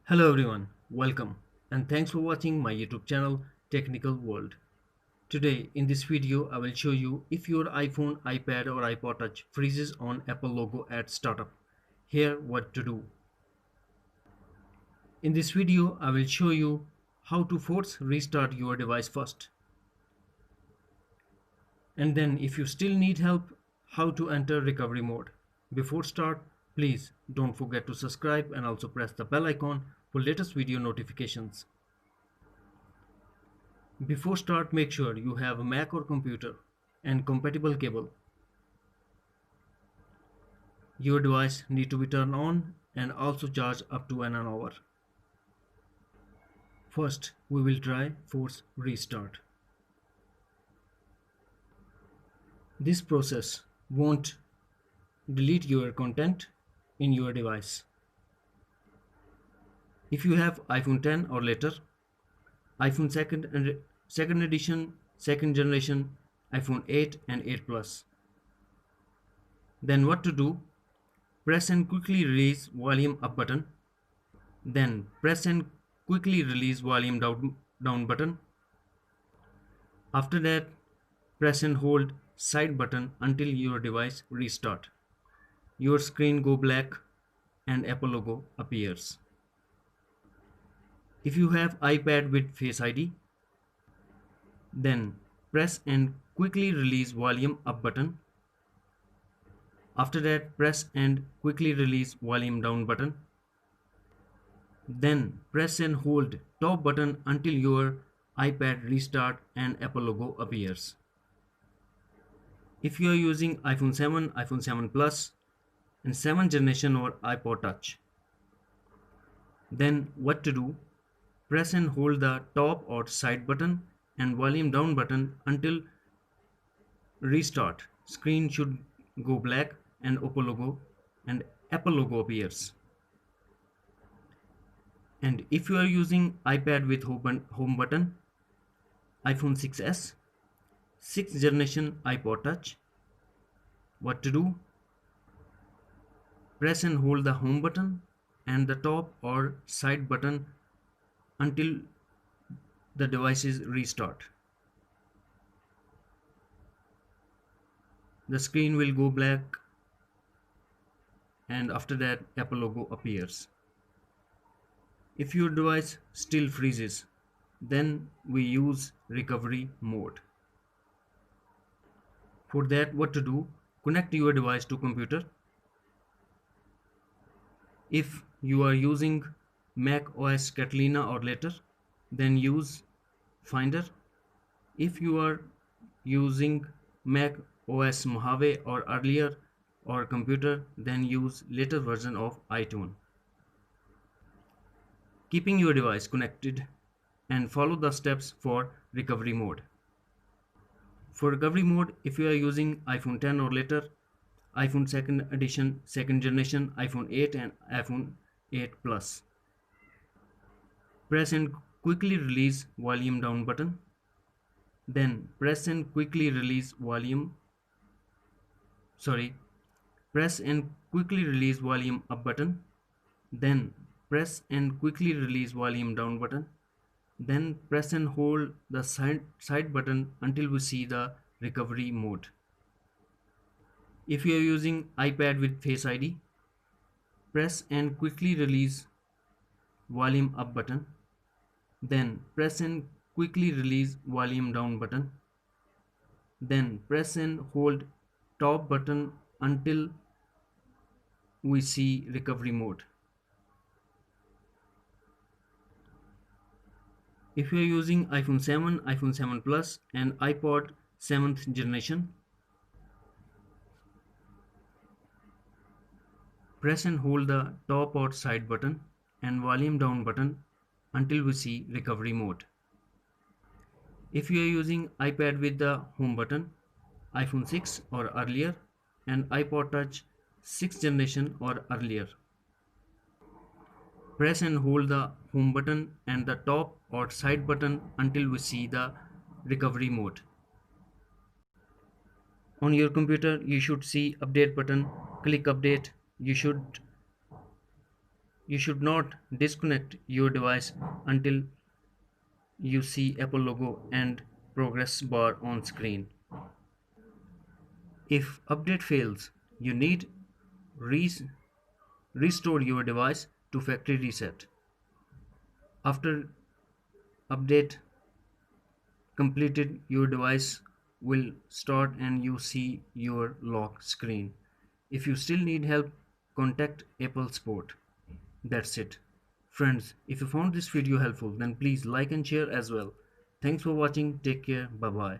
Hello everyone, welcome and thanks for watching my YouTube channel Technical World. Today in this video I will show you if your iPhone, iPad or iPod Touch freezes on Apple logo at startup. Here what to do. In this video I will show you how to force restart your device first. And then if you still need help, how to enter recovery mode. Before start, please don't forget to subscribe and also press the bell icon for latest video notifications. Before start, make sure you have a Mac or computer and compatible cable. Your device need to be turned on and also charge up to an hour. First, we will try force restart. This process won't delete your content in your device. If you have iPhone 10 or later, iPhone second edition, second generation, iPhone 8 and 8 Plus. Then what to do? Press and quickly release volume up button. Then press and quickly release volume down button. After that, press and hold side button until your device restart. Your screen go black and Apple logo appears. If you have iPad with Face ID, then press and quickly release volume up button. After that, press and quickly release volume down button. Then press and hold top button until your iPad restart and Apple logo appears. If you are using iPhone 7, iPhone 7 Plus and 7th generation or iPod Touch, then what to do? Press and hold the top or side button and volume down button until restart. Screen should go black and Apple logo appears. And if you are using iPad with home button, iPhone 6s, 6th generation iPod Touch, what to do? Press and hold the home button and the top or side button until the devices restart. The screen will go black and after that Apple logo appears. If your device still freezes, then we use recovery mode. For that, what to do? Connect your device to computer. If you are using Mac OS Catalina or later, then use Finder. If you are using Mac OS Mojave or earlier or computer, then use later version of iTunes. Keeping your device connected and follow the steps for recovery mode. For recovery mode, if you are using iPhone 10 or later, iPhone 2nd edition, 2nd generation, iPhone 8 and iPhone 8 Plus, press and quickly release volume down button. Then press and quickly release press and quickly release volume up button. Then press and quickly release volume down button. Then press and hold the side button until we see the recovery mode. If you are using iPad with Face ID, press and quickly release volume up button. Then press and quickly release volume down button. Then press and hold top button until we see recovery mode. If you are using iPhone 7, iPhone 7 Plus and iPod 7th generation, press and hold the top or side button and volume down button until we see recovery mode. If you are using iPad with the home button, iPhone 6 or earlier and iPod Touch 6th generation or earlier, press and hold the home button and the top or side button until we see the recovery mode. On your computer, you should see update button. Click update. You should You should not disconnect your device until you see Apple logo and progress bar on screen. If update fails, you need res- restore your device to factory reset. After update completed, your device will start and you see your lock screen. If you still need help, contact Apple support. That's it. Friends, if you found this video helpful, then please like and share as well. Thanks for watching. Take care. Bye bye.